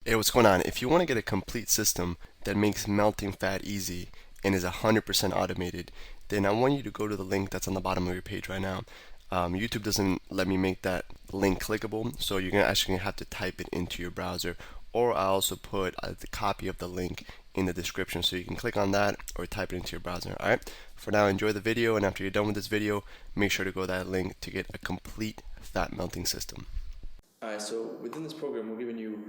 Hey, what's going on? If you want to get a complete system that makes melting fat easy and is 100% automated, then I want you to go to the link that's on the bottom of your page right now. YouTube doesn't let me make that link clickable, so you're actually gonna have to type it into your browser, or I also put the copy of the link in the description so you can click on that or type it into your browser. Alright, for now, enjoy the video, and after you're done with this video, make sure to go to that link to get a complete fat melting system. Alright, so within this program, we're giving you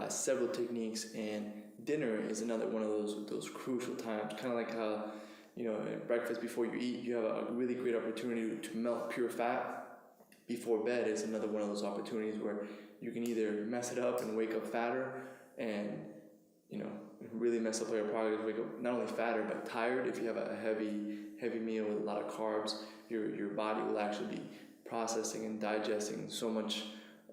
several techniques, and dinner is another one of those crucial times. Kind of like how, at breakfast before you eat, you have a really great opportunity to melt pure fat. Before bed is another one of those opportunities where you can either mess it up and wake up fatter, and you know really mess up your progress. Wake up not only fatter but tired. If you have a heavy meal with a lot of carbs, your body will actually be processing and digesting so much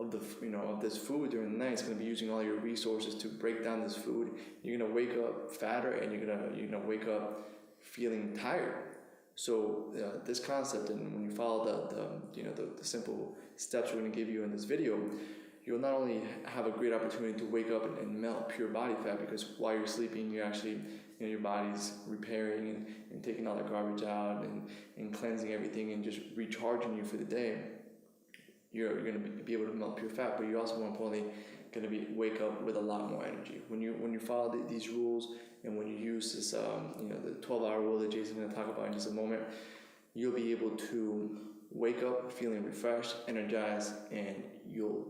of of this food during the night. It's going to be using all your resources to break down this food. You're going to wake up fatter, and you're gonna wake up feeling tired. So this concept, and when you follow the simple steps we're going to give you in this video, you'll not only have a great opportunity to wake up and melt pure body fat, because while you're sleeping, you're actually your body's repairing and taking all the garbage out and cleansing everything and just recharging you for the day. You're going to be able to melt pure fat, but you're also more importantly going to wake up with a lot more energy. When you follow these rules, and when you use this the 12-hour rule that Jason's going to talk about in just a moment, you'll be able to wake up feeling refreshed, energized, and you'll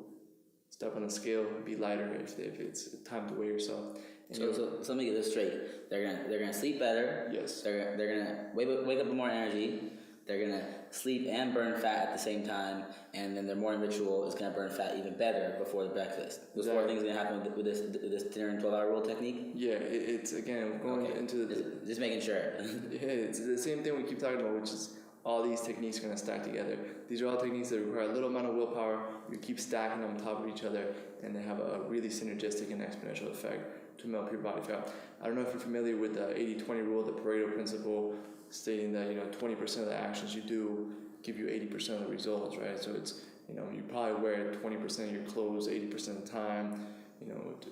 step on the scale and be lighter if it's time to weigh yourself. So let me get this straight. They're gonna sleep better. Yes. They're gonna wake up with more energy. They're gonna sleep and burn fat at the same time, and then their morning ritual is gonna burn fat even better before the breakfast. Those four things are gonna happen with this dinner and 12-hour rule technique. Yeah, it's again going into just making sure. Yeah, it's the same thing we keep talking about, which is all these techniques are going to stack together. These are all techniques that require a little amount of willpower. You keep stacking them on top of each other, and they have a really synergistic and exponential effect to melt pure body fat. I don't know if you're familiar with the 80-20 rule, the Pareto principle, stating that 20% of the actions you do give you 80% of the results, right? So it's you probably wear 20% of your clothes 80% of the time.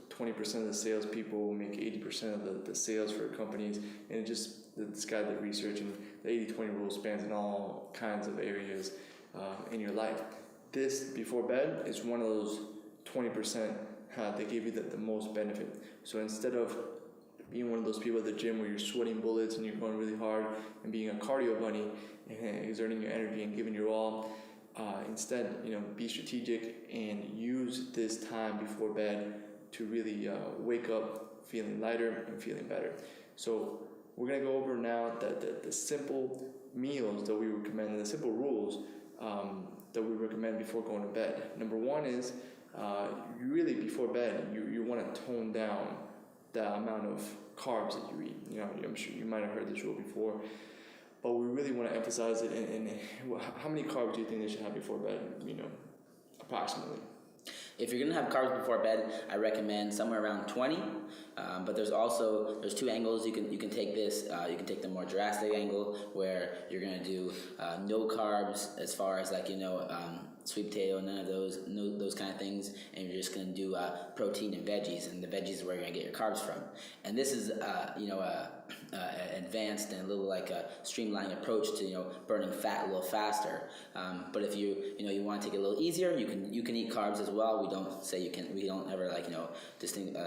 20% of the salespeople make 80% of the sales for companies, and this guy did research, and the 80-20 rule spans in all kinds of areas in your life. This before bed is one of those 20% that give you the most benefit. So instead of being one of those people at the gym where you're sweating bullets and you're going really hard and being a cardio bunny and exerting your energy and giving your all, instead, be strategic and use this time before bed to really wake up feeling lighter and feeling better. So we're going to go over now the simple meals that we recommend, the simple rules that we recommend before going to bed. Number one is you really before bed you want to tone down the amount of carbs that you eat. I'm sure you might have heard this rule before, but we really want to emphasize it. And how many carbs do you think they should have before bed? Approximately. If you're gonna have carbs before bed, I recommend somewhere around 20. But there's two angles you can take this. You can take the more drastic angle where you're gonna do no carbs, as far as sweet potato, none of those kind of things, and you're just gonna do protein and veggies, and the veggies is where you're gonna get your carbs from. And this is advanced and a little like a streamlined approach to burning fat a little faster. But if you want to take it a little easier, you can eat carbs as well. We don't say you can. We don't ever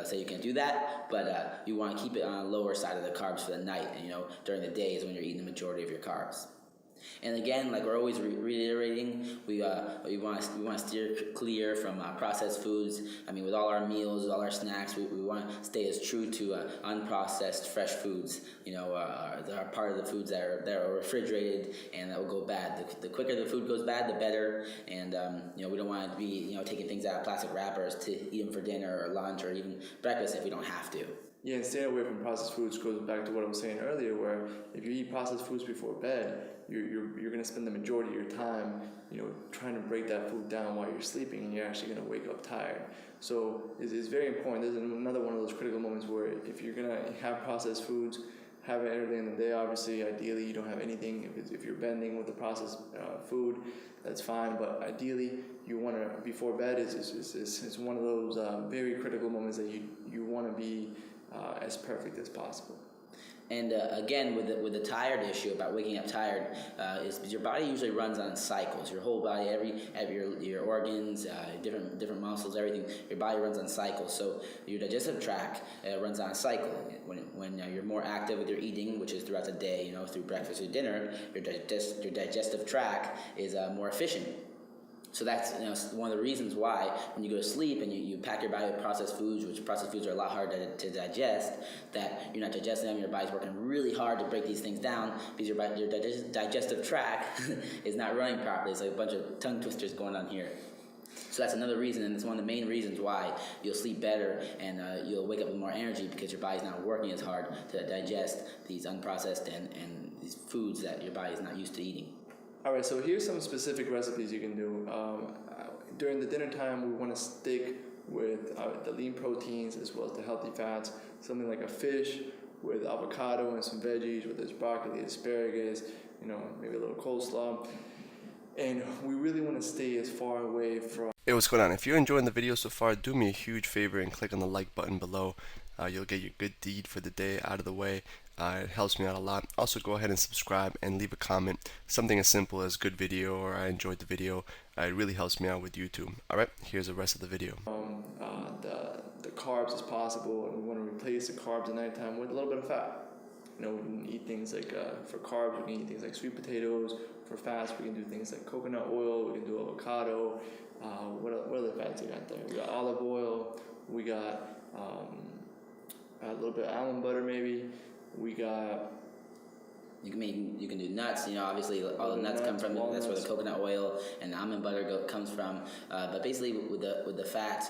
say you can't do that. But you want to keep it on the lower side of the carbs for the night. And during the day is when you're eating the majority of your carbs. And again, like we're always reiterating, we want to steer clear from processed foods. I mean, with all our meals, with all our snacks, we want to stay as true to unprocessed, fresh foods. That are part of the foods that are refrigerated and that will go bad. The quicker the food goes bad, the better. And we don't want to be taking things out of plastic wrappers to eat them for dinner or lunch or even breakfast if we don't have to. Yeah, and staying away from processed foods goes back to what I was saying earlier, where if you eat processed foods before bed, you're going to spend the majority of your time, trying to break that food down while you're sleeping, and you're actually going to wake up tired. So it's very important. There's another one of those critical moments where if you're going to have processed foods, have it every day in the day. Obviously, ideally, you don't have anything. If you're bending with the processed food, that's fine. But ideally, you want to, before bed is one of those very critical moments that you want to be as perfect as possible. And again, with the tired issue about waking up tired, is your body usually runs on cycles. Your whole body, your organs, different muscles, everything. Your body runs on cycles. So your digestive tract runs on a cycle. When you're more active with your eating, which is throughout the day, through breakfast or dinner, your digestive tract is more efficient. So that's one of the reasons why when you go to sleep and you pack your body with processed foods, which processed foods are a lot harder to digest, that you're not digesting them, your body's working really hard to break these things down because your digestive tract is not running properly. It's like a bunch of tongue twisters going on here. So that's another reason, and it's one of the main reasons why you'll sleep better and you'll wake up with more energy because your body's not working as hard to digest these unprocessed and these foods that your body's not used to eating. All right, so here's some specific recipes you can do. During the dinner time, we want to stick with the lean proteins as well as the healthy fats. Something like a fish with avocado and some veggies, whether it's broccoli, asparagus, maybe a little coleslaw. And we really want to stay as far away from... Hey, what's going on? If you're enjoying the video so far, do me a huge favor and click on the like button below. You'll get your good deed for the day out of the way. It helps me out a lot. Also, go ahead and subscribe and leave a comment. Something as simple as good video or I enjoyed the video. It really helps me out with YouTube. Alright, here's the rest of the video. The carbs as possible, and we want to replace the carbs at nighttime with a little bit of fat. We can eat things like, for carbs, we can eat things like sweet potatoes. For fats, we can do things like coconut oil, we can do avocado. What other fats you got there? We got olive oil, we got a little bit of almond butter maybe. We got... You can do nuts. Obviously all the nuts come from. Walnuts. That's where the coconut oil and the almond butter comes from. But basically with the fats,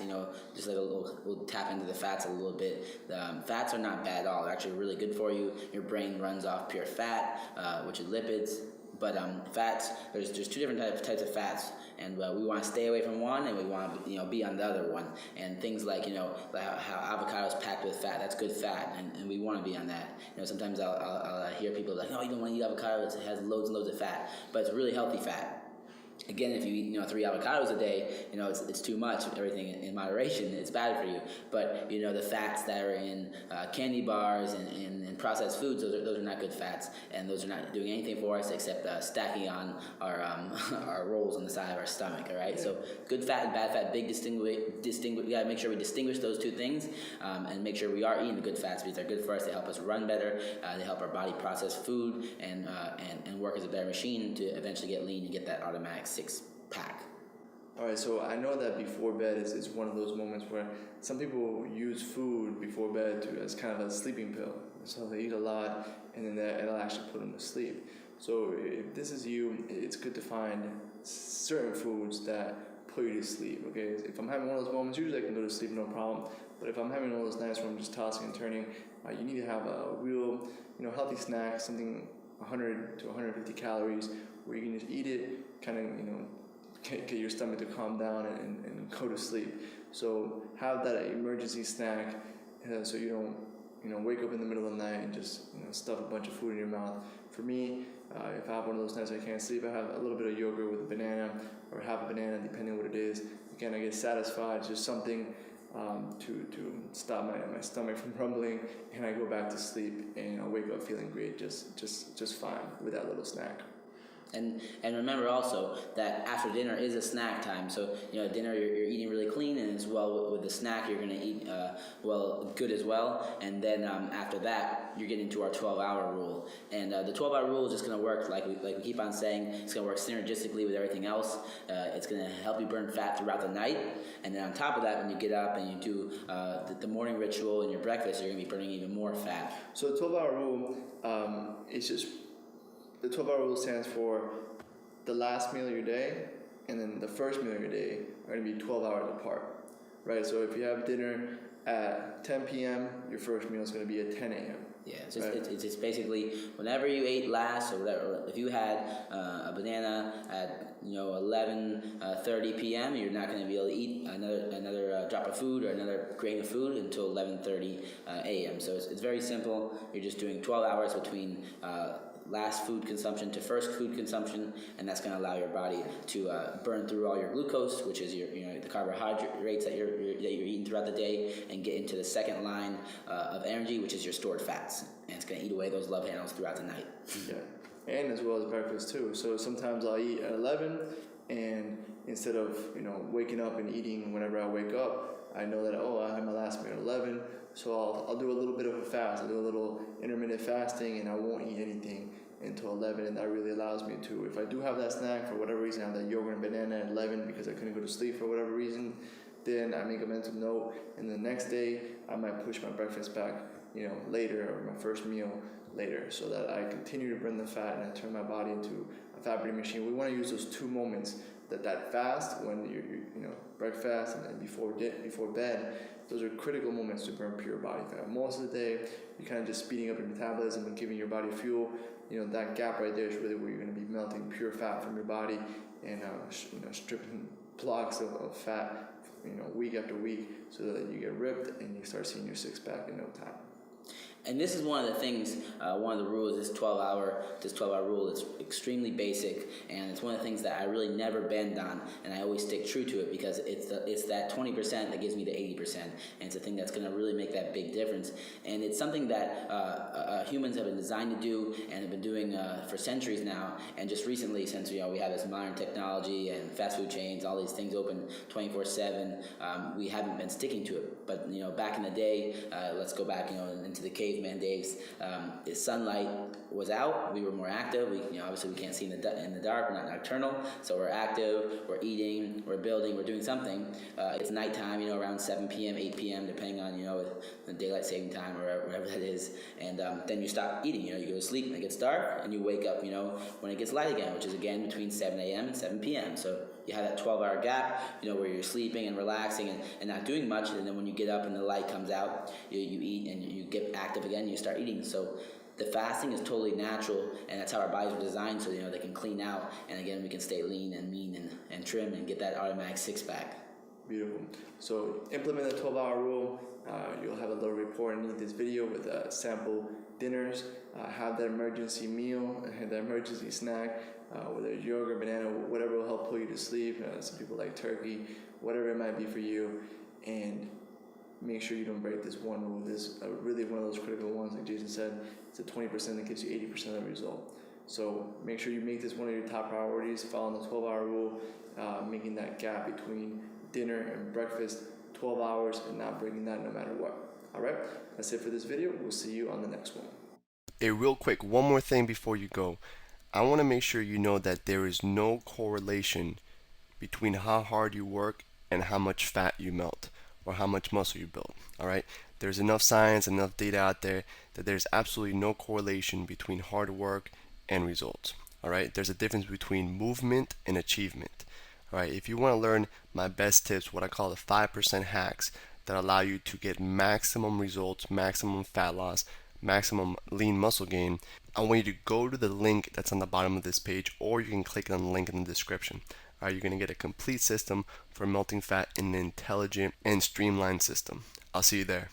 just like we'll tap into the fats a little bit. Fats are not bad at all. They're actually really good for you. Your brain runs off pure fat, which is lipids. But fats, there's two different types of fats, and we want to stay away from one, and we want to be on the other one. And things like like how avocado is packed with fat, that's good fat, and we want to be on that. Sometimes I'll hear people like, no, you don't want to eat avocado, it has loads and loads of fat, but it's really healthy fat. Again, if you eat 3 avocados a day, it's too much. Everything in moderation, it's bad for you. But the fats that are in candy bars and processed foods, those are not good fats, and those are not doing anything for us except stacking on our our rolls on the side of our stomach. All right. So good fat and bad fat, big distinguish. We gotta make sure we distinguish those two things, and make sure we are eating the good fats because they're good for us. They help us run better. They help our body process food and work as a better machine to eventually get lean and get that automatic 6-pack. All right, so I know that before bed is one of those moments where some people use food before bed as kind of a sleeping pill. So they eat a lot, and then it'll actually put them to sleep. So if this is you, it's good to find certain foods that put you to sleep. Okay, if I'm having one of those moments, usually I can go to sleep no problem. But if I'm having one of those nights where I'm just tossing and turning, you need to have a real, healthy snack, something 100 to 150 calories, where you can just eat it, kind of, get your stomach to calm down and go to sleep. So have that emergency snack, so you don't, wake up in the middle of the night and just, stuff a bunch of food in your mouth. For me, if I have one of those nights I can't sleep, I have a little bit of yogurt with a banana, or half a banana, depending on what it is. Again, I get satisfied. It's just something to stop my stomach from rumbling, and I go back to sleep, and I wake up feeling great, just fine with that little snack. And remember also that after dinner is a snack time. So dinner you're eating really clean, and as well with the snack you're going to eat good as well. And then after that you're getting to our 12-hour rule. And the 12-hour rule is just going to work like we keep on saying. It's going to work synergistically with everything else. It's going to help you burn fat throughout the night. And then on top of that, when you get up and you do the morning ritual and your breakfast, you're going to be burning even more fat. So the 12-hour rule is just... The 12-hour rule stands for the last meal of your day and then the first meal of your day are going to be 12 hours apart, right? So if you have dinner at 10 p.m., your first meal is going to be at 10 a.m. Yeah, it's just basically whenever you ate last or whatever. If you had a banana at 11:30 p.m., you're not going to be able to eat another drop of food or another grain of food until 11:30 a.m. So it's very simple. You're just doing 12 hours between last food consumption to first food consumption, and that's going to allow your body to burn through all your glucose, which is your the carbohydrates that you're eating throughout the day, and get into the second line of energy, which is your stored fats, and it's going to eat away those love handles throughout the night. Yeah, and as well as breakfast too. So sometimes I'll eat at 11, and instead of waking up and eating whenever I wake up, I know that I had my last meal at 11. So I'll do a little bit of a fast. I'll do a little intermittent fasting, and I won't eat anything until 11, and that really allows me to, if I do have that snack for whatever reason, I have that yogurt and banana at 11 because I couldn't go to sleep for whatever reason, then I make a mental note, and the next day I might push my breakfast back, later, or my first meal later, so that I continue to burn the fat and I turn my body into a fat burning machine. We want to use those two moments, that fast when you breakfast and then before bed. Those are critical moments to burn pure body fat. Most of the day, you're kind of just speeding up your metabolism and giving your body fuel. That gap right there is really where you're going to be melting pure fat from your body and stripping blocks of fat, week after week, so that you get ripped and you start seeing your six pack in no time. And this is one of the things, one of the rules, this 12-hour rule is extremely basic, and it's one of the things that I really never bend on, and I always stick true to it because it's that 20% that gives me the 80%, and it's a thing that's going to really make that big difference. And it's something that humans have been designed to do and have been doing for centuries now, and just recently, since we have this modern technology and fast food chains, all these things open 24/7, we haven't been sticking to it. But back in the day, let's go back into the caveman days. If sunlight was out, we were more active. We obviously we can't see in the dark. We're not nocturnal, so we're active. We're eating. We're building. We're doing something. It's nighttime. Around 7 p.m., 8 p.m., depending on the daylight saving time or wherever that is. And then you stop eating. You go to sleep and it gets dark, and you wake up. When it gets light again, which is again between 7 a.m. and 7 p.m. So you have that 12-hour gap, where you're sleeping and relaxing and not doing much, and then when you get up and the light comes out, you eat and you get active again, you start eating. So the fasting is totally natural, and that's how our bodies were designed, so they can clean out, and again we can stay lean and mean and trim and get that automatic six-pack. Beautiful. So implement the 12-hour rule. You'll have a little report underneath this video with sample dinners. Have that emergency meal, that emergency snack, whether it's yogurt, banana, whatever will help pull you to sleep. Some people like turkey, whatever it might be for you. And make sure you don't break this one rule. This is really one of those critical ones. Like Jason said, it's a 20% that gives you 80% of the result. So make sure you make this one of your top priorities, following the 12-hour rule, making that gap between dinner and breakfast 12 hours and not breaking that no matter what. All right, that's it for this video. We'll see you on the next one. Hey, real quick, one more thing before you go. I want to make sure you know that there is no correlation between how hard you work and how much fat you melt or how much muscle you build. All right, there's enough science, enough data out there that there's absolutely no correlation between hard work and results. All right, there's a difference between movement and achievement. All right, if you want to learn my best tips, what I call the 5% hacks that allow you to get maximum results, maximum fat loss, maximum lean muscle gain, I want you to go to the link that's on the bottom of this page, or you can click on the link in the description. All right, you're going to get a complete system for melting fat in an intelligent and streamlined system. I'll see you there.